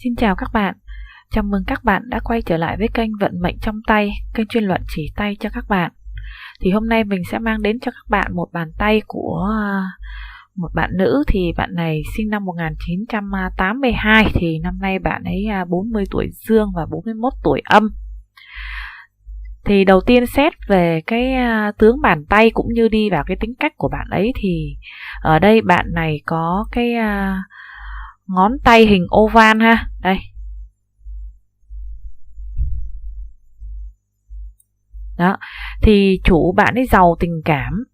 Xin chào các bạn, chào mừng các bạn đã quay trở lại với kênh Vận Mệnh Trong Tay, kênh chuyên luận chỉ tay cho các bạn. Thì hôm nay mình sẽ mang đến cho các bạn một bàn tay của một bạn nữ. Thì bạn này sinh năm 1982, thì năm nay bạn ấy 40 tuổi dương và 41 tuổi âm. Thì đầu tiên xét về cái tướng bàn tay cũng như đi vào cái tính cách của bạn ấy, thì ở đây bạn này có cái ngón tay hình oval ha. Đây. Đó. Thì chủ bạn ấy giàu tình cảm,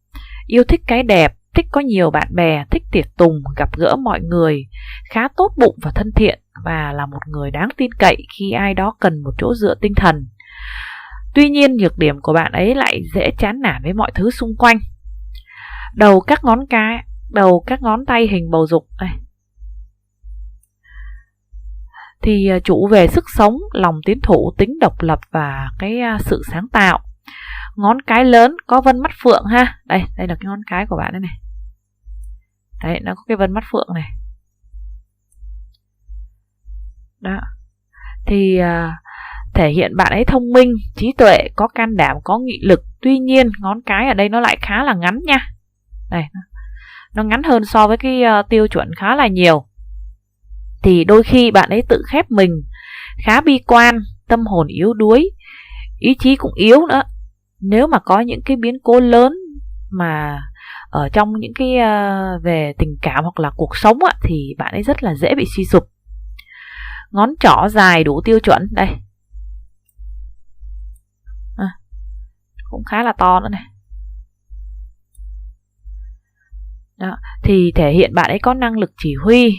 yêu thích cái đẹp, thích có nhiều bạn bè, thích tiệc tùng, gặp gỡ mọi người, khá tốt bụng và thân thiện, và là một người đáng tin cậy khi ai đó cần một chỗ dựa tinh thần. Tuy nhiên nhược điểm của bạn ấy lại dễ chán nản với mọi thứ xung quanh. Đầu các ngón tay hình bầu dục đây. Thì chủ về sức sống, lòng tiến thủ, tính độc lập và cái sự sáng tạo. Ngón cái lớn có vân mắt phượng ha. Đây là cái ngón cái của bạn đây này. Đấy, nó có cái vân mắt phượng này. Đó. Thì thể hiện bạn ấy thông minh, trí tuệ, có can đảm, có nghị lực. Tuy nhiên ngón cái ở đây nó lại khá là ngắn nha. Đây, nó ngắn hơn so với cái tiêu chuẩn khá là nhiều. Thì đôi khi bạn ấy tự khép mình, khá bi quan, tâm hồn yếu đuối, ý chí cũng yếu nữa. Nếu mà có những cái biến cố lớn mà ở trong những cái về tình cảm hoặc là cuộc sống á, thì bạn ấy rất là dễ bị suy sụp. Ngón trỏ dài đủ tiêu chuẩn đây. Cũng khá là to nữa này. Đó. Thì thể hiện bạn ấy có năng lực chỉ huy,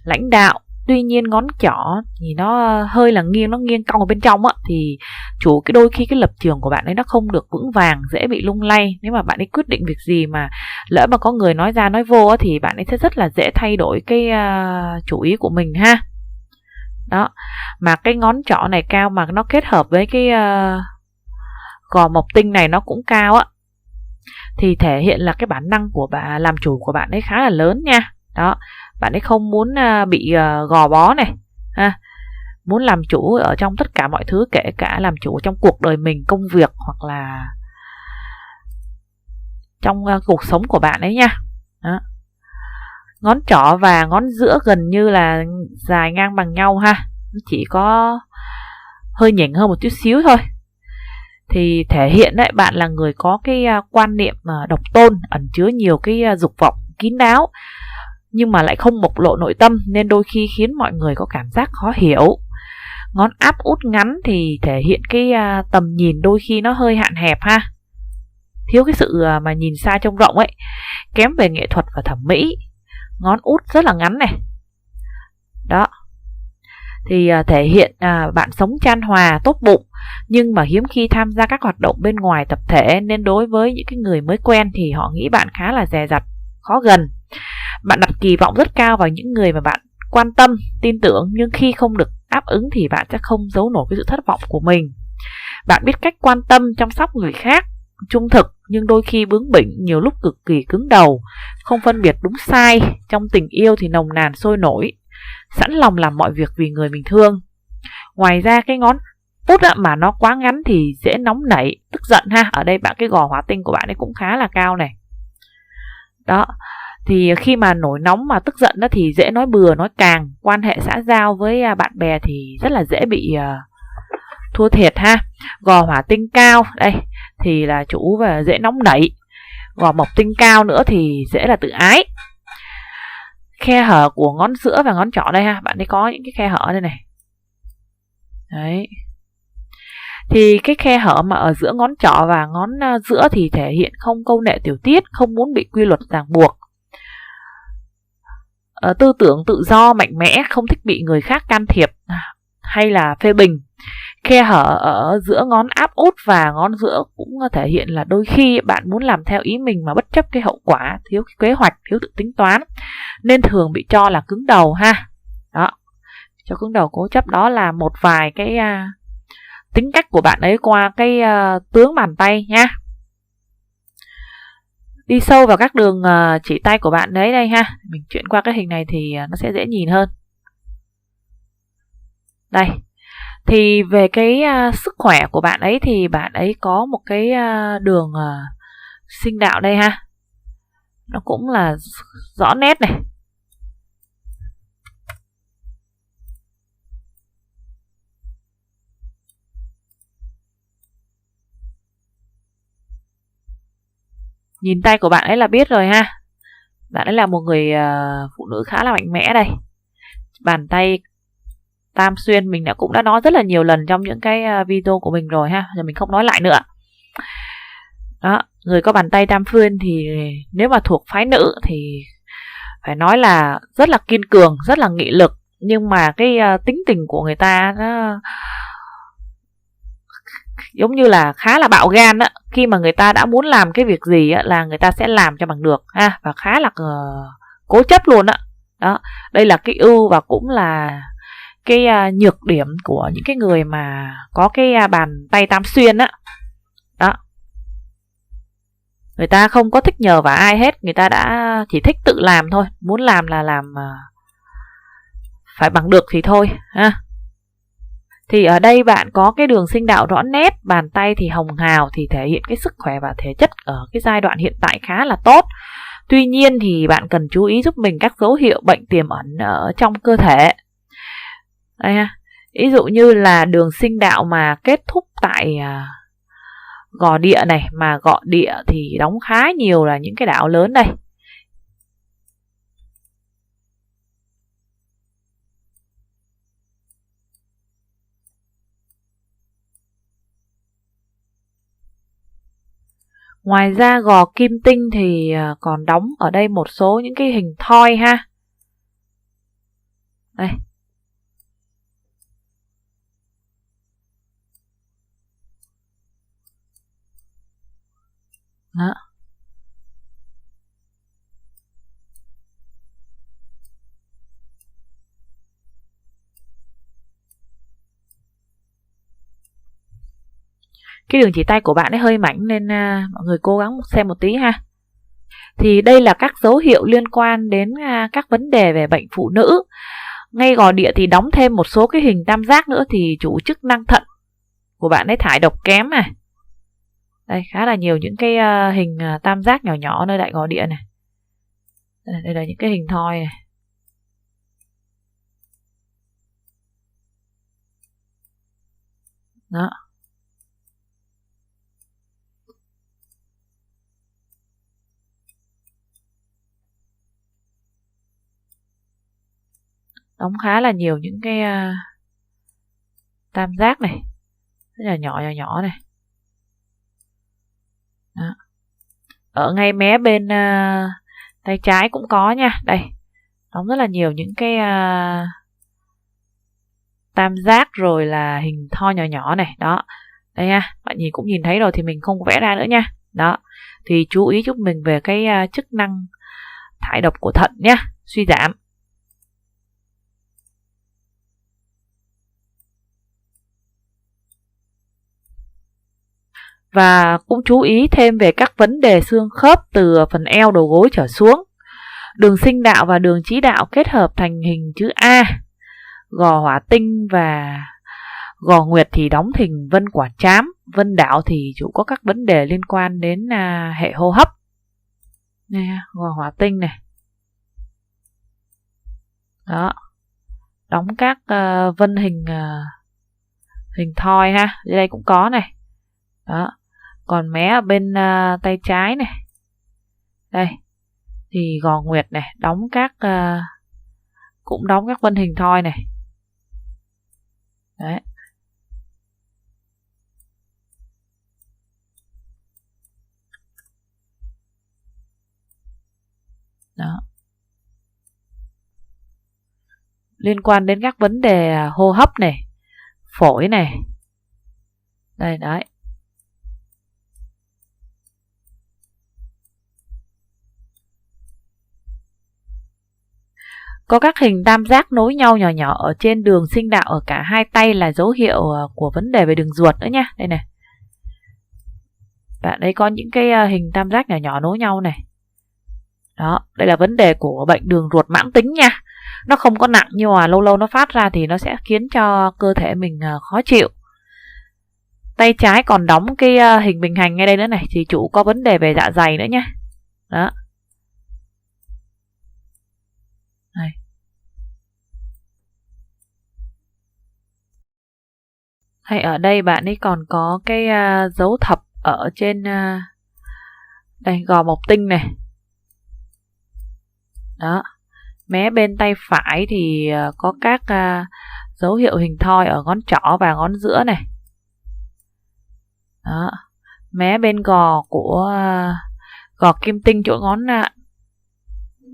lãnh đạo. Tuy nhiên ngón trỏ thì nó hơi là nghiêng, nó nghiêng cong ở bên trong á, thì chủ cái đôi khi cái lập trường của bạn ấy nó không được vững vàng, dễ bị lung lay. Nếu mà bạn ấy quyết định việc gì mà lỡ mà có người nói ra nói vô á, thì bạn ấy sẽ rất là dễ thay đổi cái chủ ý của mình ha. Đó. Mà cái ngón trỏ này cao mà nó kết hợp với cái gò mộc tinh này nó cũng cao á, thì thể hiện là cái bản năng của bạn làm chủ của bạn ấy khá là lớn nha. Đó. Bạn ấy không muốn bị gò bó này ha. Muốn làm chủ ở trong tất cả mọi thứ, kể cả làm chủ trong cuộc đời mình, công việc hoặc là trong cuộc sống của bạn ấy nha. Đó. Ngón trỏ và ngón giữa gần như là dài ngang bằng nhau ha. Chỉ có hơi nhỉnh hơn một chút xíu thôi. Thì thể hiện đấy, bạn là người có cái quan niệm độc tôn, ẩn chứa nhiều cái dục vọng kín đáo, nhưng mà lại không bộc lộ nội tâm, nên đôi khi khiến mọi người có cảm giác khó hiểu. Ngón áp út ngắn thì thể hiện cái tầm nhìn đôi khi nó hơi hạn hẹp ha. Thiếu cái sự mà nhìn xa trông rộng ấy, kém về nghệ thuật và thẩm mỹ. Ngón út rất là ngắn này. Đó. Thì thể hiện bạn sống chan hòa, tốt bụng, nhưng mà hiếm khi tham gia các hoạt động bên ngoài tập thể, nên đối với những cái người mới quen thì họ nghĩ bạn khá là dè dặt, khó gần. Bạn đặt kỳ vọng rất cao vào những người mà bạn quan tâm, tin tưởng, nhưng khi không được đáp ứng thì bạn sẽ không giấu nổi cái sự thất vọng của mình. Bạn biết cách quan tâm, chăm sóc người khác, trung thực, nhưng đôi khi bướng bỉnh, nhiều lúc cực kỳ cứng đầu, không phân biệt đúng sai. Trong tình yêu thì nồng nàn sôi nổi, sẵn lòng làm mọi việc vì người mình thương. Ngoài ra cái ngón út mà nó quá ngắn thì dễ nóng nảy, tức giận ha. Ở đây cái gò hỏa tinh của bạn ấy cũng khá là cao này. Đó. Thì khi mà nổi nóng mà tức giận đó thì dễ nói bừa nói càng, quan hệ xã giao với bạn bè thì rất là dễ bị thua thiệt ha. Gò hỏa tinh cao đây thì là chủ và dễ nóng nảy. Gò mộc tinh cao nữa thì dễ là tự ái. Khe hở của ngón giữa và ngón trỏ đây ha, bạn ấy có những cái khe hở đây này. Đấy. Thì cái khe hở mà ở giữa ngón trỏ và ngón giữa thì thể hiện không câu nệ tiểu tiết, không muốn bị quy luật ràng buộc. Tư tưởng tự do, mạnh mẽ, không thích bị người khác can thiệp hay là phê bình. Khe hở ở giữa ngón áp út và ngón giữa cũng thể hiện là đôi khi bạn muốn làm theo ý mình mà bất chấp cái hậu quả, thiếu kế hoạch, thiếu tự tính toán, nên thường bị cho là cứng đầu ha. Đó. Cho cứng đầu cố chấp, đó là một vài cái tính cách của bạn ấy qua cái tướng bàn tay nha. Đi sâu vào các đường chỉ tay của bạn đấy đây ha. Mình chuyển qua cái hình này thì nó sẽ dễ nhìn hơn. Đây. Thì về cái sức khỏe của bạn ấy thì bạn ấy có một cái đường sinh đạo đây ha. Nó cũng là rõ nét này. Nhìn tay của bạn ấy là biết rồi ha. Bạn ấy là một người phụ nữ khá là mạnh mẽ đây. Bàn tay tam xuyên mình cũng đã nói rất là nhiều lần trong những cái video của mình rồi ha. Giờ mình không nói lại nữa. Đó, người có bàn tay tam xuyên thì nếu mà thuộc phái nữ thì phải nói là rất là kiên cường, rất là nghị lực. Nhưng mà cái tính tình của người ta nó giống như là khá là bạo gan á. Khi mà người ta đã muốn làm cái việc gì á, là người ta sẽ làm cho bằng được ha. Và khá là cố chấp luôn á. Đó, đây là cái ưu và cũng là cái nhược điểm của những cái người mà có cái bàn tay tam xuyên á. Đó. Người ta không có thích nhờ vào ai hết, người ta đã chỉ thích tự làm thôi, muốn làm là làm phải bằng được thì thôi ha. Thì ở đây bạn có cái đường sinh đạo rõ nét, bàn tay thì hồng hào thì thể hiện cái sức khỏe và thể chất ở cái giai đoạn hiện tại khá là tốt. Tuy nhiên thì bạn cần chú ý giúp mình các dấu hiệu bệnh tiềm ẩn ở trong cơ thể. Đây ha. Ví dụ như là đường sinh đạo mà kết thúc tại gò địa này, mà gò địa thì đóng khá nhiều là những cái đảo lớn đây. Ngoài ra gò kim tinh thì còn đóng ở đây một số những cái hình thoi ha. Đây. Đó. Cái đường chỉ tay của bạn ấy hơi mảnh nên mọi người cố gắng xem một tí ha. Thì đây là các dấu hiệu liên quan đến các vấn đề về bệnh phụ nữ. Ngay gò địa thì đóng thêm một số cái hình tam giác nữa thì chủ chức năng thận của bạn ấy thải độc kém này. Đây khá là nhiều những cái hình tam giác nhỏ nhỏ nơi đại gò địa này. Đây là những cái hình thoi này. Đó. Đóng khá là nhiều những cái tam giác này. Rất là nhỏ này. Đó. Ở ngay mé bên tay trái cũng có nha. Đây. Đóng rất là nhiều những cái tam giác rồi là hình thoi nhỏ này. Đó. Đây ha. Bạn cũng nhìn thấy rồi thì mình không vẽ ra nữa nha. Đó. Thì chú ý giúp mình về cái chức năng thải độc của thận nhé. Suy giảm. Và cũng chú ý thêm về các vấn đề xương khớp từ phần eo đầu gối trở xuống. Đường sinh đạo và đường chí đạo kết hợp thành hình chữ A. Gò hỏa tinh và gò nguyệt thì đóng hình vân quả trám. Vân đảo thì chủ có các vấn đề liên quan đến hệ hô hấp. Đây, gò hỏa tinh này. Đó. Đóng các vân hình thoi ha. Ở đây cũng có này. Đó. Còn mé ở bên tay trái này. Đây. Thì gò nguyệt này, đóng các cũng đóng các vân hình thoi này. Đấy. Đó. Liên quan đến các vấn đề hô hấp này, phổi này. Đây đấy. Có các hình tam giác nối nhau nhỏ nhỏ ở trên đường sinh đạo ở cả hai tay là dấu hiệu của vấn đề về đường ruột nữa nha. Đây này. Bạn ấy có những cái hình tam giác nhỏ nhỏ nối nhau này. Đó, đây là vấn đề của bệnh đường ruột mãn tính nha. Nó không có nặng nhưng mà lâu lâu nó phát ra thì nó sẽ khiến cho cơ thể mình khó chịu. Tay trái còn đóng cái hình bình hành ngay đây nữa này, thì chủ có vấn đề về dạ dày nữa nhé. Đó. Đây. Hay ở đây bạn ấy còn có cái dấu thập ở trên đây, gò mộc tinh này. Đó. Mé bên tay phải thì có các dấu hiệu hình thoi ở ngón trỏ và ngón giữa này. Đó. Mé bên gò của gò kim tinh chỗ ngón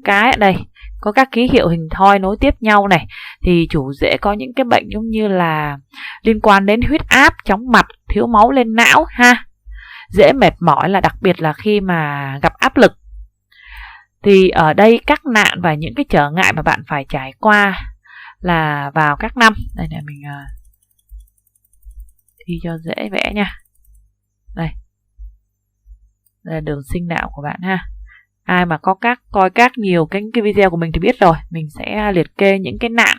cái ở đây có các ký hiệu hình thoi nối tiếp nhau này, thì chủ dễ có những cái bệnh giống như là liên quan đến huyết áp, chóng mặt, thiếu máu lên não ha. Dễ mệt mỏi, là đặc biệt là khi mà gặp áp lực. Thì ở đây các nạn và những cái trở ngại mà bạn phải trải qua là vào các năm. Đây này, mình thi cho dễ vẽ nha. Đây. Đây là đường sinh não của bạn ha. Ai mà có coi các nhiều cái video của mình thì biết rồi. Mình sẽ liệt kê những cái nạn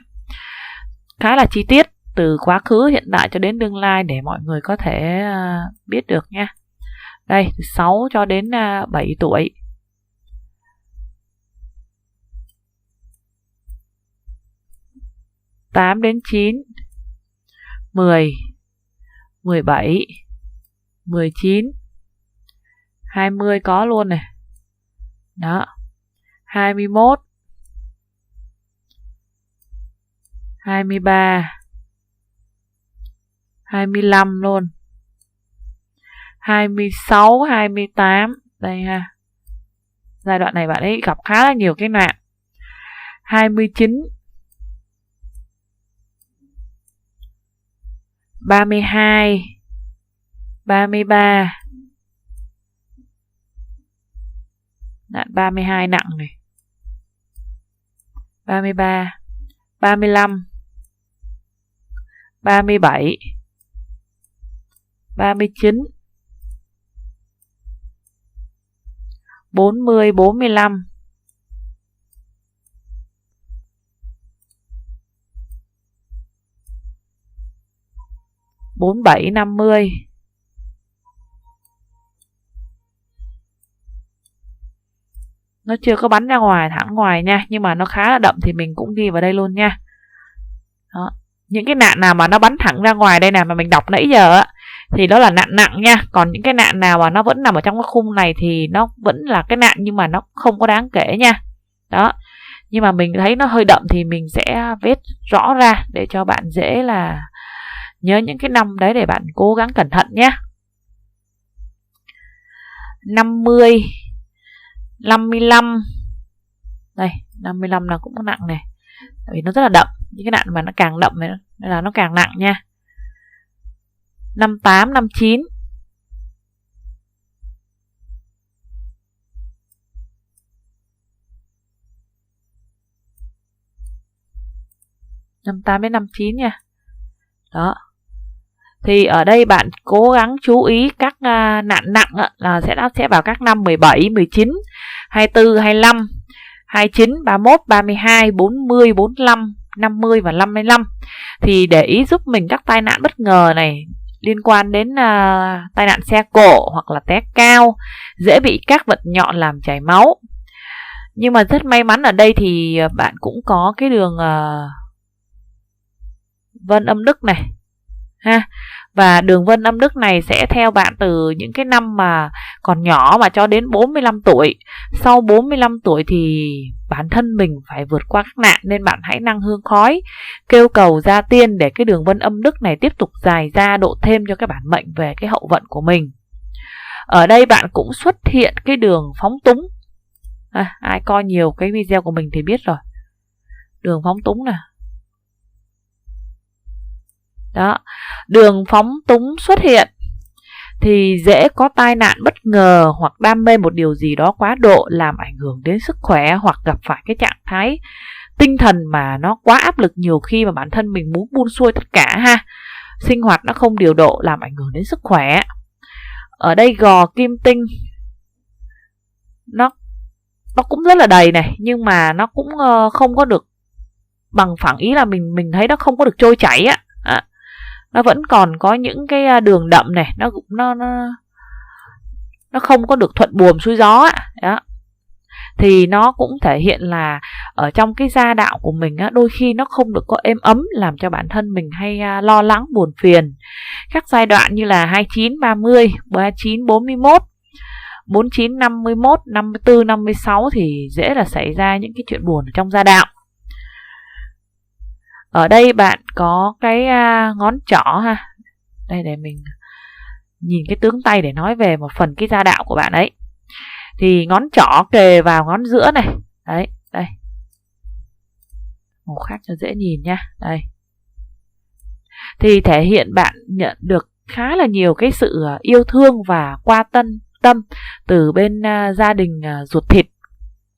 khá là chi tiết từ quá khứ, hiện tại cho đến tương lai để mọi người có thể biết được nha. Đây, từ 6 cho đến 7 tuổi. 8 đến 9, 10, 17, 19, 20 có luôn này. Đó. 21, 23, 25 luôn. 26, 28. Đây ha. Giai đoạn này bạn ấy gặp khá là nhiều cái nạn. 29, 32, 33. Nạn 32 nặng này. 33, 35, 37, 39, 40, 45, 47, 50. Nó chưa có bắn ra ngoài, thẳng ngoài nha, nhưng mà nó khá là đậm thì mình cũng ghi vào đây luôn nha. Đó. Những cái nạn nào mà nó bắn thẳng ra ngoài đây nè mà mình đọc nãy giờ á, thì đó là nạn nặng nha. Còn những cái nạn nào mà nó vẫn nằm ở trong cái khung này thì nó vẫn là cái nạn nhưng mà nó không có đáng kể nha. Đó. Nhưng mà mình thấy nó hơi đậm thì mình sẽ vết rõ ra để cho bạn dễ là nhớ những cái năm đấy để bạn cố gắng cẩn thận nhé. 50, 55. Đây, 55 là cũng nặng này. Tại vì nó rất là đậm. Những cái nạn mà nó càng đậm nên là nó càng nặng nha. 58, 59. 58 đến 59 nha. Đó. Thì ở đây bạn cố gắng chú ý các nạn nặng là sẽ vào các năm 17, 19, 24, 25, 29, 31, 32, 40, 45, 50 và 55. Thì để ý giúp mình các tai nạn bất ngờ này liên quan đến tai nạn xe cộ hoặc là té cao, dễ bị các vật nhọn làm chảy máu. Nhưng mà rất may mắn ở đây thì bạn cũng có cái đường vân âm đức này ha. Và đường vân âm đức này sẽ theo bạn từ những cái năm mà còn nhỏ mà cho đến 45 tuổi. Sau 45 tuổi thì bản thân mình phải vượt qua các nạn, nên bạn hãy năng hương khói, kêu cầu gia tiên để cái đường vân âm đức này tiếp tục dài ra, độ thêm cho cái bản mệnh về cái hậu vận của mình. Ở đây bạn cũng xuất hiện cái đường phóng túng. Ai coi nhiều cái video của mình thì biết rồi. Đường phóng túng nè. Đó, đường phóng túng xuất hiện thì dễ có tai nạn bất ngờ hoặc đam mê một điều gì đó quá độ làm ảnh hưởng đến sức khỏe, hoặc gặp phải cái trạng thái tinh thần mà nó quá áp lực, nhiều khi mà bản thân mình muốn buông xuôi tất cả ha. Sinh hoạt nó không điều độ làm ảnh hưởng đến sức khỏe. Ở đây gò kim tinh nó cũng rất là đầy này, nhưng mà nó cũng không có được bằng phẳng, ý là mình thấy nó không có được trôi chảy á. Nó vẫn còn có những cái đường đậm này, nó không có được thuận buồm xuôi gió á. Đó. Thì nó cũng thể hiện là ở trong cái gia đạo của mình á, đôi khi nó không được có êm ấm, làm cho bản thân mình hay lo lắng buồn phiền. Các giai đoạn như là 29, 30, 39, 41, 49, 51, 54, 56 thì dễ là xảy ra những cái chuyện buồn ở trong gia đạo. Ở đây bạn có cái ngón trỏ ha. Đây để mình nhìn cái tướng tay để nói về một phần cái gia đạo của bạn ấy. Thì ngón trỏ kề vào ngón giữa này. Đấy, đây. Màu khác cho dễ nhìn nha. Đây. Thì thể hiện bạn nhận được khá là nhiều cái sự yêu thương và qua tâm từ bên gia đình ruột thịt,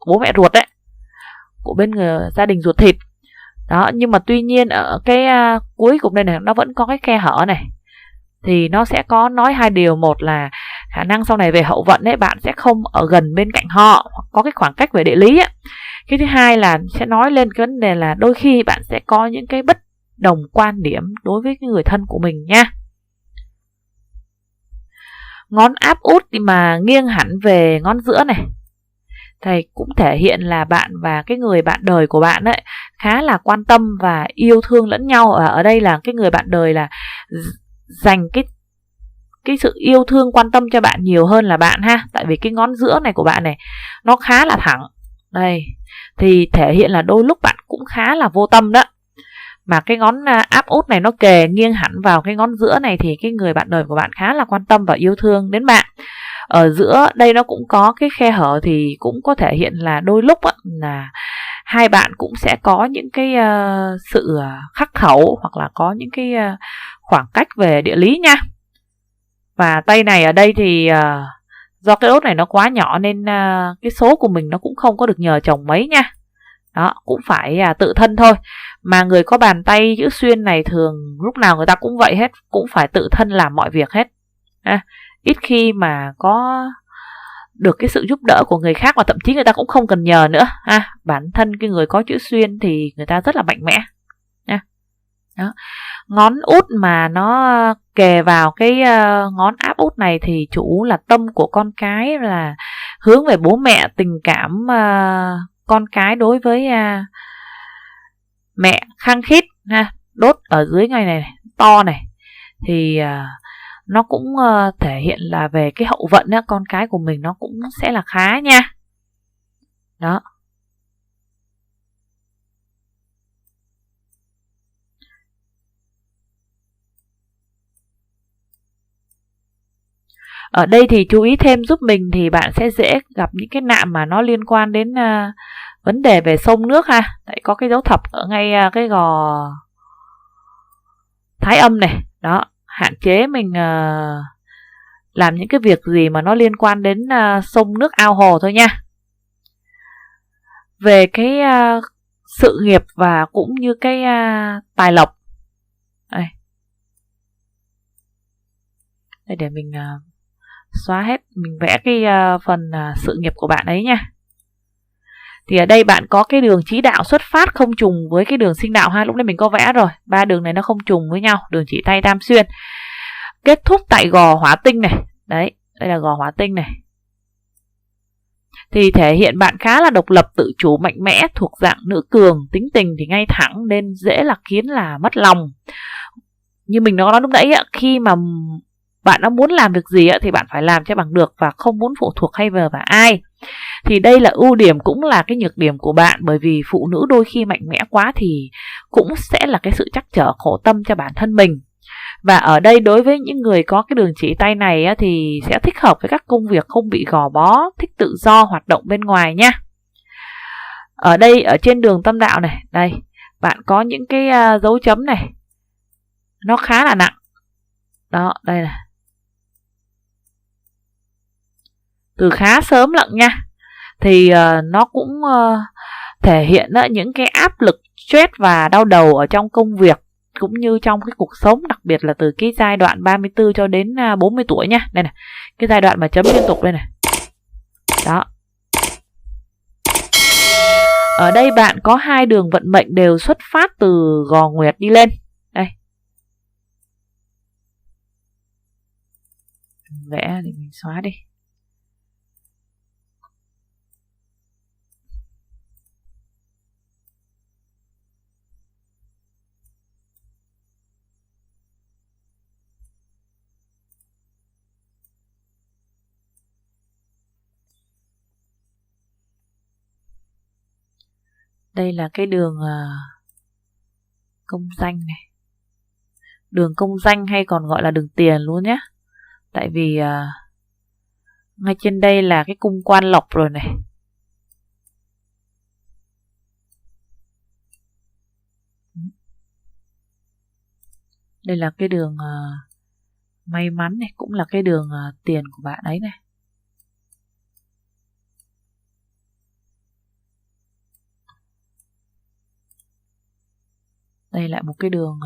bố mẹ ruột đấy, của bên gia đình ruột thịt. Đó, nhưng mà tuy nhiên ở cái cuối cùng đây này nó vẫn có cái khe hở này. Thì nó sẽ có nói hai điều. Một là khả năng sau này về hậu vận ấy, bạn sẽ không ở gần bên cạnh họ, hoặc có cái khoảng cách về địa lý ấy. Cái thứ hai là sẽ nói lên cái vấn đề là đôi khi bạn sẽ có những cái bất đồng quan điểm đối với cái người thân của mình nha. Ngón áp út mà nghiêng hẳn về ngón giữa này, thầy cũng thể hiện là bạn và cái người bạn đời của bạn ấy khá là quan tâm và yêu thương lẫn nhau. Ở đây là cái người bạn đời là dành cái sự yêu thương quan tâm cho bạn nhiều hơn là bạn ha. Tại vì cái ngón giữa này của bạn này nó khá là thẳng. Đây, thì thể hiện là đôi lúc bạn cũng khá là vô tâm đó. Mà cái ngón áp út này nó kề nghiêng hẳn vào cái ngón giữa này thì cái người bạn đời của bạn khá là quan tâm và yêu thương đến bạn. Ở giữa đây nó cũng có cái khe hở thì cũng có thể hiện là đôi lúc là hai bạn cũng sẽ có những cái sự khắc khẩu, hoặc là có những cái khoảng cách về địa lý nha. Và tay này ở đây thì do cái đốt này nó quá nhỏ nên cái số của mình nó cũng không có được nhờ chồng mấy nha. Đó, cũng phải tự thân thôi. Mà người có bàn tay chữ xuyên này thường lúc nào người ta cũng vậy hết, cũng phải tự thân làm mọi việc hết. Ít khi mà có được cái sự giúp đỡ của người khác, và thậm chí người ta cũng không cần nhờ nữa. Bản thân cái người có chữ xuyên thì người ta rất là mạnh mẽ. Đó. Ngón út mà nó kề vào cái ngón áp út này thì chủ là tâm của con cái, là hướng về bố mẹ, tình cảm con cái đối với mẹ khăng khít ha. Đốt ở dưới này to này thì nó cũng thể hiện là về cái hậu vận á, con cái của mình nó cũng sẽ là khá nha. Đó. Ở đây thì chú ý thêm giúp mình, thì bạn sẽ dễ gặp những cái nạm mà nó liên quan đến vấn đề về sông nước ha. Tại có cái dấu thập ở ngay cái gò thái âm này. Đó, hạn chế mình làm những cái việc gì mà nó liên quan đến sông nước ao hồ thôi nha. Về cái sự nghiệp và cũng như cái tài lộc. Đây để mình xóa hết, mình vẽ cái phần sự nghiệp của bạn ấy nha. Thì ở đây bạn có cái đường chí đạo xuất phát không trùng với cái đường sinh đạo ha. Lúc nãy mình có vẽ rồi, ba đường này nó không trùng với nhau, đường chỉ tay tam xuyên. Kết thúc tại gò hỏa tinh này. Đấy, đây là gò hỏa tinh này. Thì thể hiện bạn khá là độc lập, tự chủ, mạnh mẽ, thuộc dạng nữ cường, tính tình thì ngay thẳng nên dễ là khiến là mất lòng. Như mình nói lúc nãy, khi mà bạn đã muốn làm việc gì thì bạn phải làm cho bằng được và không muốn phụ thuộc hay vào ai. Thì đây là ưu điểm cũng là cái nhược điểm của bạn, bởi vì phụ nữ đôi khi mạnh mẽ quá thì cũng sẽ là cái sự trắc trở khổ tâm cho bản thân mình. Và ở đây đối với những người có cái đường chỉ tay này thì sẽ thích hợp với các công việc không bị gò bó, thích tự do hoạt động bên ngoài nha. Ở đây ở trên đường tâm đạo này, đây bạn có những cái dấu chấm này, nó khá là nặng. Đó, đây này. Từ khá sớm lận nha. Thì nó cũng thể hiện những cái áp lực, stress và đau đầu ở trong công việc cũng như trong cái cuộc sống, đặc biệt là từ cái giai đoạn 34 cho đến 40 tuổi nha. Đây này, cái giai đoạn mà chấm liên tục đây này. Đó. Ở đây bạn có hai đường vận mệnh đều xuất phát từ gò nguyệt đi lên. Đây. Vẽ thì mình xóa đi. Đây là cái đường công danh này. Đường công danh hay còn gọi là đường tiền luôn nhé. Tại vì ngay trên đây là cái cung quan lộc rồi này. Đây là cái đường may mắn này, cũng là cái đường tiền của bạn ấy này. Đây lại một cái đường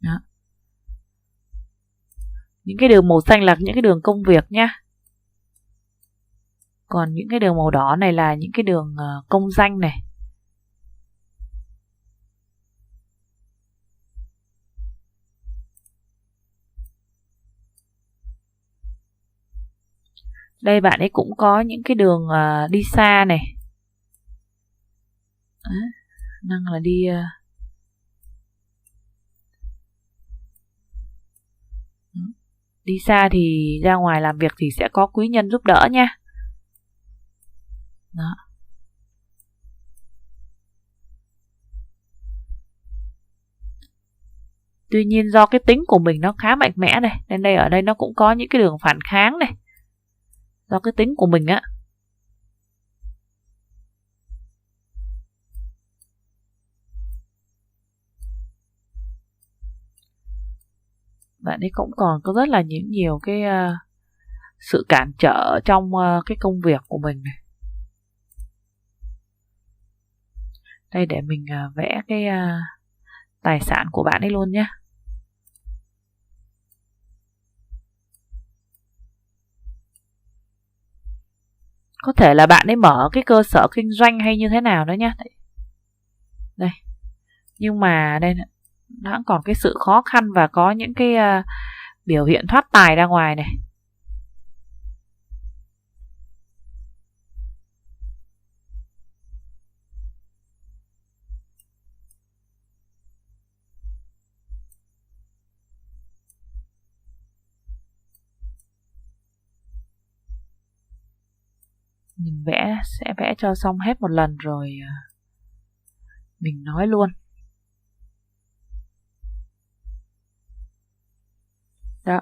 đó. Những cái đường màu xanh là những cái đường công việc nhá. Còn những cái đường màu đỏ này là những cái đường công danh này. Đây bạn ấy cũng có những cái đường đi xa này. Năng là đi đi xa thì ra ngoài làm việc thì sẽ có quý nhân giúp đỡ nha. Đó. Tuy nhiên do cái tính của mình nó khá mạnh mẽ này, nên đây ở đây nó cũng có những cái đường phản kháng này. Do cái tính của mình á. Bạn ấy cũng còn có rất là nhiều cái sự cản trở trong cái công việc của mình này. Đây để mình vẽ cái tài sản của bạn ấy luôn nhé. Có thể là bạn ấy mở cái cơ sở kinh doanh hay như thế nào đó nhé. Đây. Nhưng mà đây nó còn cái sự khó khăn và có những cái biểu hiện thoát tài ra ngoài này. Mình sẽ vẽ cho xong hết một lần rồi mình nói luôn. Đó.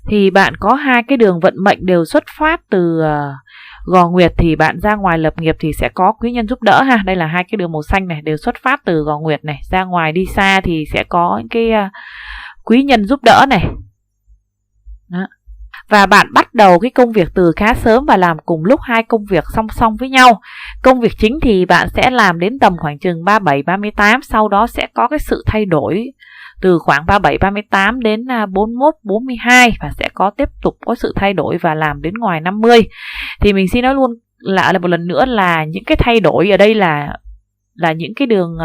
Thì bạn có hai cái đường vận mệnh đều xuất phát từ gò nguyệt, thì bạn ra ngoài lập nghiệp thì sẽ có quý nhân giúp đỡ ha. Đây là hai cái đường màu xanh này đều xuất phát từ gò nguyệt này. Ra ngoài đi xa thì sẽ có những cái quý nhân giúp đỡ này. Đó. Và bạn bắt đầu cái công việc từ khá sớm và làm cùng lúc hai công việc song song với nhau. Công việc chính thì bạn sẽ làm đến tầm khoảng chừng 37-38, sau đó sẽ có cái sự thay đổi từ khoảng 37-38 đến 41-42 và sẽ có tiếp tục có sự thay đổi và làm đến ngoài 50. Thì mình xin nói luôn lại là một lần nữa là những cái thay đổi ở đây là những cái đường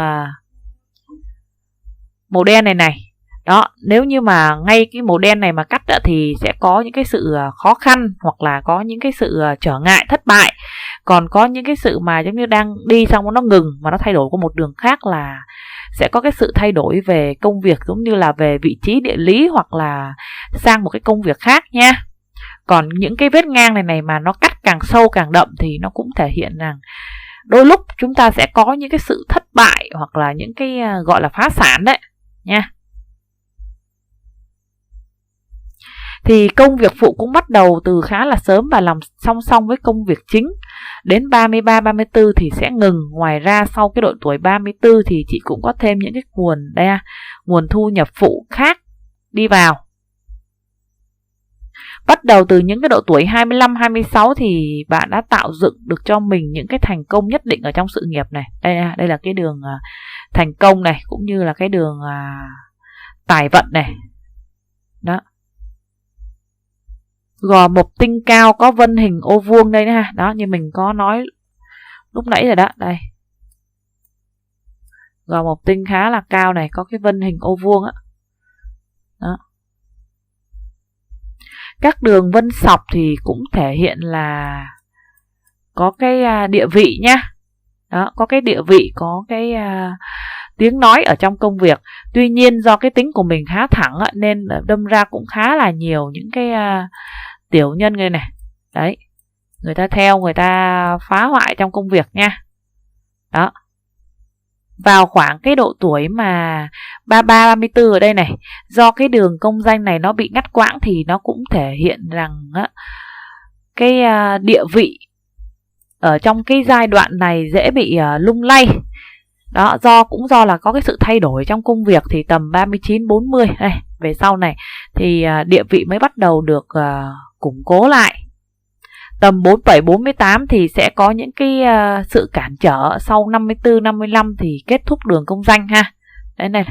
màu đen này này. Đó, nếu như mà ngay cái màu đen này mà cắt thì sẽ có những cái sự khó khăn hoặc là có những cái sự trở ngại, thất bại. Còn có những cái sự mà giống như đang đi xong nó ngừng mà nó thay đổi qua một đường khác là sẽ có cái sự thay đổi về công việc, giống như là về vị trí địa lý hoặc là sang một cái công việc khác nha. Còn những cái vết ngang này mà nó cắt càng sâu càng đậm thì nó cũng thể hiện rằng đôi lúc chúng ta sẽ có những cái sự thất bại hoặc là những cái gọi là phá sản đấy nha. Thì công việc phụ cũng bắt đầu từ khá là sớm và làm song song với công việc chính. Đến 33-34 thì sẽ ngừng. Ngoài ra sau cái độ tuổi 34 thì chị cũng có thêm những cái nguồn thu nhập phụ khác đi vào. Bắt đầu từ những cái độ tuổi 25-26 thì bạn đã tạo dựng được cho mình những cái thành công nhất định ở trong sự nghiệp này. Đây là cái đường thành công này, cũng như là cái đường tài vận này. Đó. Gò mộc tinh cao có vân hình ô vuông đây nữa ha. Đó, như mình có nói lúc nãy rồi đó. Đây. Gò mộc tinh khá là cao này, có cái vân hình ô vuông á. Đó. Các đường vân sọc thì cũng thể hiện là có cái địa vị nhá. Đó, có cái địa vị, có cái tiếng nói ở trong công việc. Tuy nhiên do cái tính của mình khá thẳng á, nên đâm ra cũng khá là nhiều những cái tiểu nhân người này. Đấy. Người ta theo, người ta phá hoại trong công việc nha. Đó. Vào khoảng cái độ tuổi mà 33, 34 ở đây này, do cái đường công danh này nó bị ngắt quãng thì nó cũng thể hiện rằng cái địa vị ở trong cái giai đoạn này dễ bị lung lay. Đó, cũng do là có cái sự thay đổi trong công việc thì tầm 39, 40 đây, về sau này thì địa vị mới bắt đầu được củng cố lại. Tầm 47, 48 thì sẽ có những cái sự cản trở. Sau 54, 55 thì kết thúc đường công danh ha. Đấy này,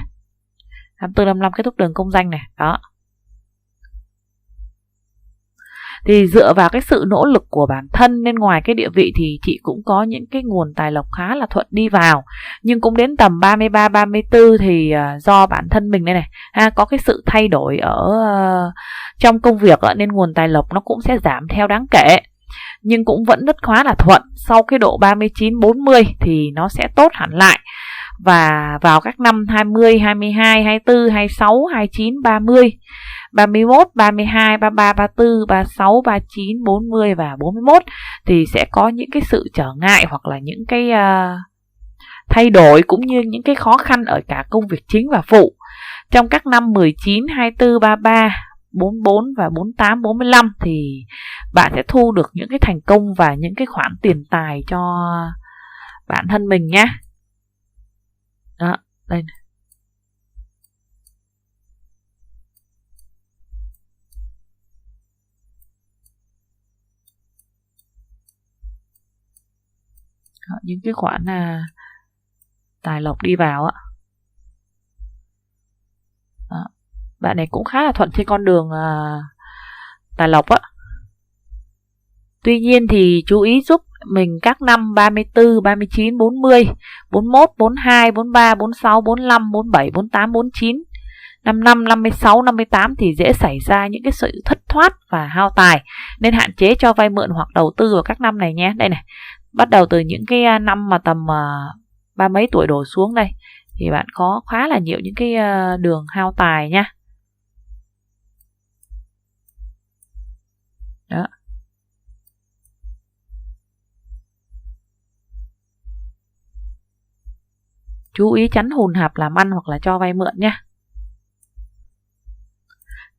54, 55 kết thúc đường công danh này. Đó. Thì dựa vào cái sự nỗ lực của bản thân nên ngoài cái địa vị thì chị cũng có những cái nguồn tài lộc khá là thuận đi vào. Nhưng cũng đến tầm 33, 34 thì do bản thân mình đây này có cái sự thay đổi ở trong công việc nên nguồn tài lộc nó cũng sẽ giảm theo đáng kể. Nhưng cũng vẫn rất khá là thuận. Sau cái độ 39, 40 thì nó sẽ tốt hẳn lại. Và vào các năm 20, 22, 24, 26, 29, 30, 31, 32, 33, 34, 36, 39, 40 và 41 thì sẽ có những cái sự trở ngại hoặc là những cái thay đổi cũng như những cái khó khăn ở cả công việc chính và phụ. Trong các năm 19, 24, 33, 44 và 48, 45 thì bạn sẽ thu được những cái thành công và những cái khoản tiền tài cho bản thân mình nhé. Đó, đây này. Đó, những cái khoản tài lộc đi vào á. Đó. Bạn này cũng khá là thuận trên con đường tài lộc á. Tuy nhiên thì chú ý giúp mình các năm 34, 39, 40, 41, 42, 43, 46, 45, 47, 48, 49, 55, 56, 58 thì dễ xảy ra những cái sự thất thoát và hao tài. Nên hạn chế cho vay mượn hoặc đầu tư vào các năm này nhé. Đây này, bắt đầu từ những cái năm mà tầm ba mấy tuổi đổ xuống đây thì bạn có khá là nhiều những cái đường hao tài nha. Đó. Chú ý tránh hùn hạp làm ăn hoặc là cho vay mượn nhé.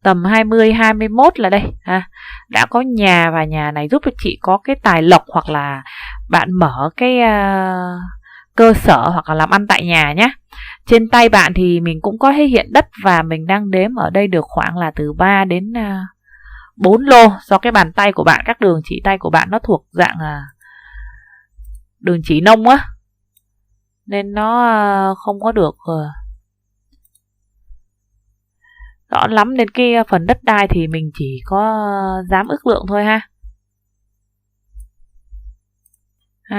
Tầm 20, 21 là đây đã có nhà và nhà này giúp cho chị có cái tài lộc hoặc là bạn mở cái cơ sở hoặc là làm ăn tại nhà nhé. Trên tay bạn thì mình cũng có thể hiện đất và mình đang đếm ở đây được khoảng là từ 3 đến 4 lô. Do cái bàn tay của bạn, các đường chỉ tay của bạn nó thuộc dạng đường chỉ nông á, nên nó không có được rõ lắm. Đến cái phần đất đai thì mình chỉ có dám ước lượng thôi ha.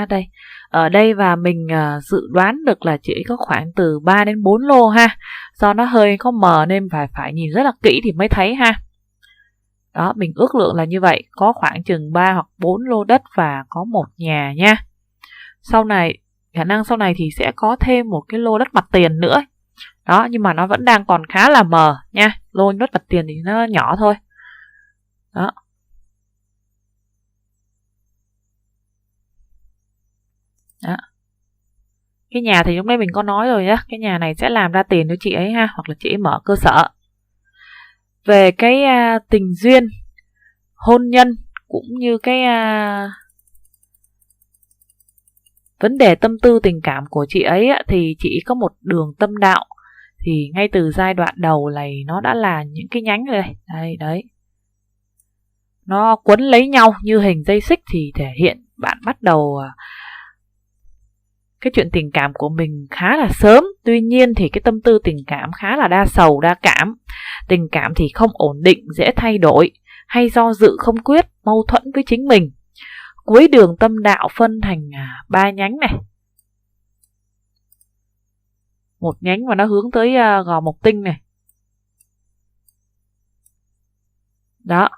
Đây. Ở đây và mình dự đoán được là chỉ có khoảng từ 3 đến 4 lô ha. Do nó hơi có mờ nên phải nhìn rất là kỹ thì mới thấy ha. Đó, mình ước lượng là như vậy. Có khoảng chừng 3 hoặc 4 lô đất và có một nhà nha. Sau này, khả năng sau này thì sẽ có thêm một cái lô đất mặt tiền nữa. Đó, nhưng mà nó vẫn đang còn khá là mờ nha. Lô đất mặt tiền thì nó nhỏ thôi. Đó. Đó. Cái nhà thì lúc nãy mình có nói rồi nhá. Cái nhà này sẽ làm ra tiền cho chị ấy ha. Hoặc là chị ấy mở cơ sở. Về cái tình duyên, hôn nhân cũng như cái vấn đề tâm tư tình cảm của chị ấy thì chị có một đường tâm đạo. Thì ngay từ giai đoạn đầu này nó đã là những cái nhánh rồi đây. Đây, đấy. Nó quấn lấy nhau như hình dây xích thì thể hiện bạn bắt đầu cái chuyện tình cảm của mình khá là sớm. Tuy nhiên thì cái tâm tư tình cảm khá là đa sầu, đa cảm. Tình cảm thì không ổn định, dễ thay đổi. hay do dự không quyết, mâu thuẫn với chính mình. Cuối đường tâm đạo phân thành 3 nhánh này. Một nhánh mà nó hướng tới Gò Mộc Tinh này. Đó.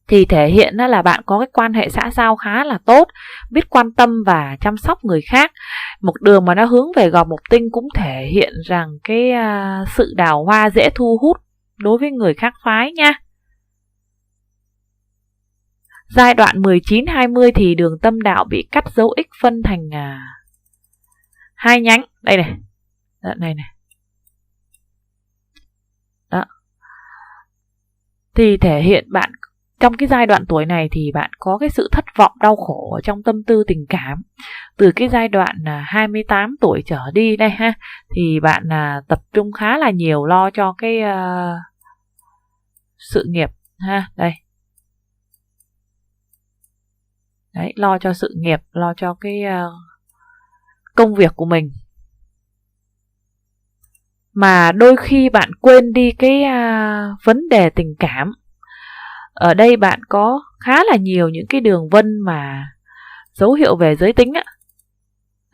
Thì thể hiện là bạn có cái quan hệ xã giao khá là tốt, biết quan tâm và chăm sóc người khác. Một đường mà nó hướng về Gò Mộc Tinh cũng thể hiện rằng cái sự đào hoa dễ thu hút đối với người khác phái nha. Giai đoạn 19-20 thì đường tâm đạo bị cắt dấu X phân thành 2 nhánh. Đây này. Này này. Đó. Thì thể hiện bạn trong cái giai đoạn tuổi này thì bạn có cái sự thất vọng, đau khổ ở trong tâm tư tình cảm. Từ cái giai đoạn 28 tuổi trở đi đây ha, thì bạn tập trung khá là nhiều lo cho cái sự nghiệp ha, đây. Đấy, lo cho sự nghiệp, lo cho cái công việc của mình. Mà đôi khi bạn quên đi cái vấn đề tình cảm. Ở đây bạn có khá là nhiều những cái đường vân mà dấu hiệu về giới tính á.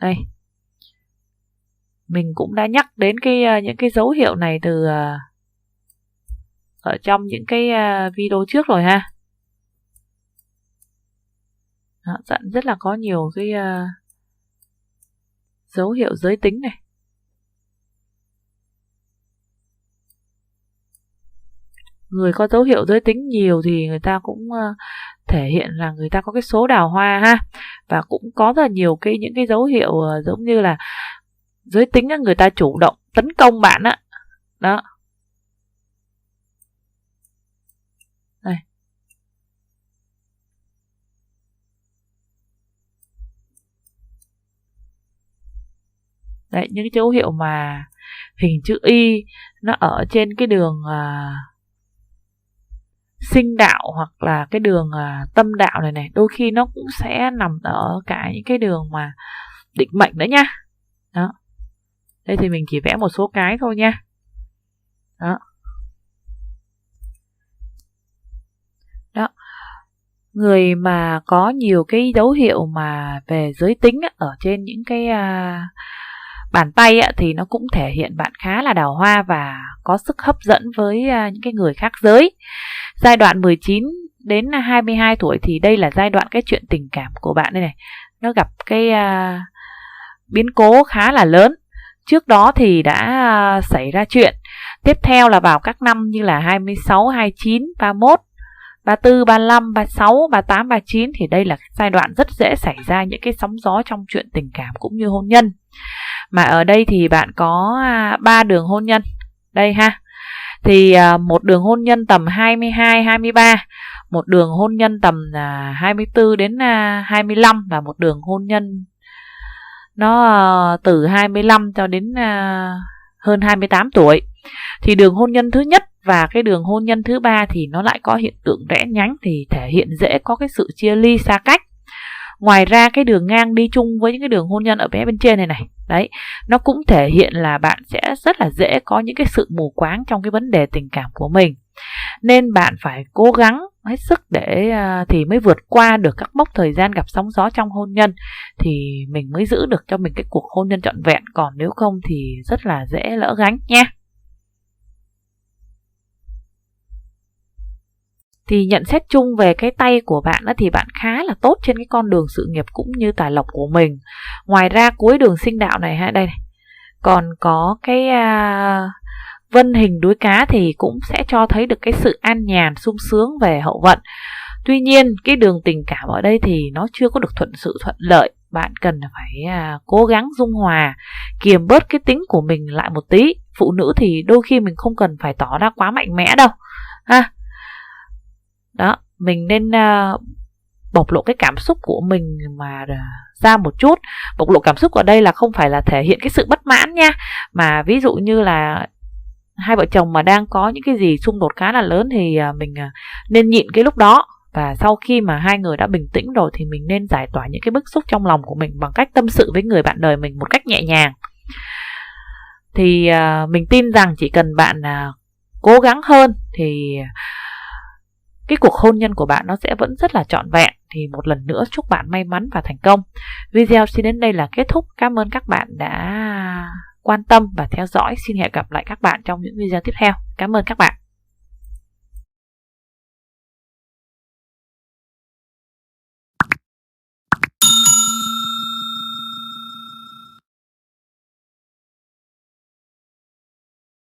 Đây. Mình cũng đã nhắc đến những cái dấu hiệu này từ ở trong những cái video trước rồi ha. Đó, rất là có nhiều cái dấu hiệu giới tính này. Người có dấu hiệu giới tính nhiều thì người ta cũng thể hiện là người ta có cái số đào hoa ha. Và cũng có rất là nhiều những cái dấu hiệu giống như là giới tính người ta chủ động tấn công bạn á. Đó. Đây. Đấy, những cái dấu hiệu mà hình chữ Y nó ở trên cái đường sinh đạo hoặc là cái đường tâm đạo này này, đôi khi nó cũng sẽ nằm ở cả những cái đường mà định mệnh nữa nha. Đó. Đây thì mình chỉ vẽ một số cái thôi nha. Đó. Đó. Người mà có nhiều cái dấu hiệu mà về giới tính ở trên những cái bàn tay thì nó cũng thể hiện bạn khá là đào hoa và có sức hấp dẫn với những cái người khác giới. Giai đoạn 19 đến 22 tuổi thì đây là giai đoạn cái chuyện tình cảm của bạn đây này. Nó gặp cái biến cố khá là lớn. Trước đó thì đã xảy ra chuyện. Tiếp theo là vào các năm như là 26, 29, 31, 34, 35, 36, 38, 39 thì đây là giai đoạn rất dễ xảy ra những cái sóng gió trong chuyện tình cảm cũng như hôn nhân. Mà ở đây thì bạn có 3 đường hôn nhân. Đây ha. Thì một đường hôn nhân tầm 22, 23, một đường hôn nhân tầm 24 đến 25 và một đường hôn nhân nó từ 25 cho đến hơn 28 tuổi. Thì đường hôn nhân thứ nhất và cái đường hôn nhân thứ ba thì nó lại có hiện tượng rẽ nhánh, thì thể hiện dễ có cái sự chia ly xa cách. Ngoài ra cái đường ngang đi chung với những cái đường hôn nhân ở bên trên này này, đấy, nó cũng thể hiện là bạn sẽ rất là dễ có những cái sự mù quáng trong cái vấn đề tình cảm của mình. Nên bạn phải cố gắng hết sức để thì mới vượt qua được các mốc thời gian gặp sóng gió trong hôn nhân, thì mình mới giữ được cho mình cái cuộc hôn nhân trọn vẹn. Còn nếu không thì rất là dễ lỡ gánh nha. Thì nhận xét chung về cái tay của bạn thì bạn khá là tốt trên cái con đường sự nghiệp cũng như tài lộc của mình. Ngoài ra cuối đường sinh đạo này đây này, còn có cái vân hình đuôi cá thì cũng sẽ cho thấy được cái sự an nhàn sung sướng về hậu vận. Tuy nhiên cái đường tình cảm ở đây thì nó chưa có được thuận lợi. Bạn cần phải cố gắng dung hòa, kiềm bớt cái tính của mình lại một tí. Phụ nữ thì đôi khi mình không cần phải tỏ ra quá mạnh mẽ đâu ha. Đó, mình nên bộc lộ cái cảm xúc của mình mà ra một chút. Bộc lộ cảm xúc ở đây là không phải là thể hiện cái sự bất mãn nha, mà ví dụ như là hai vợ chồng mà đang có những cái gì xung đột khá là lớn thì mình nên nhịn cái lúc đó. Và sau khi mà hai người đã bình tĩnh rồi thì mình nên giải tỏa những cái bức xúc trong lòng của mình bằng cách tâm sự với người bạn đời mình một cách nhẹ nhàng. Thì mình tin rằng chỉ cần bạn cố gắng hơn thì cái cuộc hôn nhân của bạn nó sẽ vẫn rất là trọn vẹn. Thì một lần nữa chúc bạn may mắn và thành công. Video xin đến đây là kết thúc. Cảm ơn các bạn đã quan tâm và theo dõi. Xin hẹn gặp lại các bạn trong những video tiếp theo. Cảm ơn các bạn.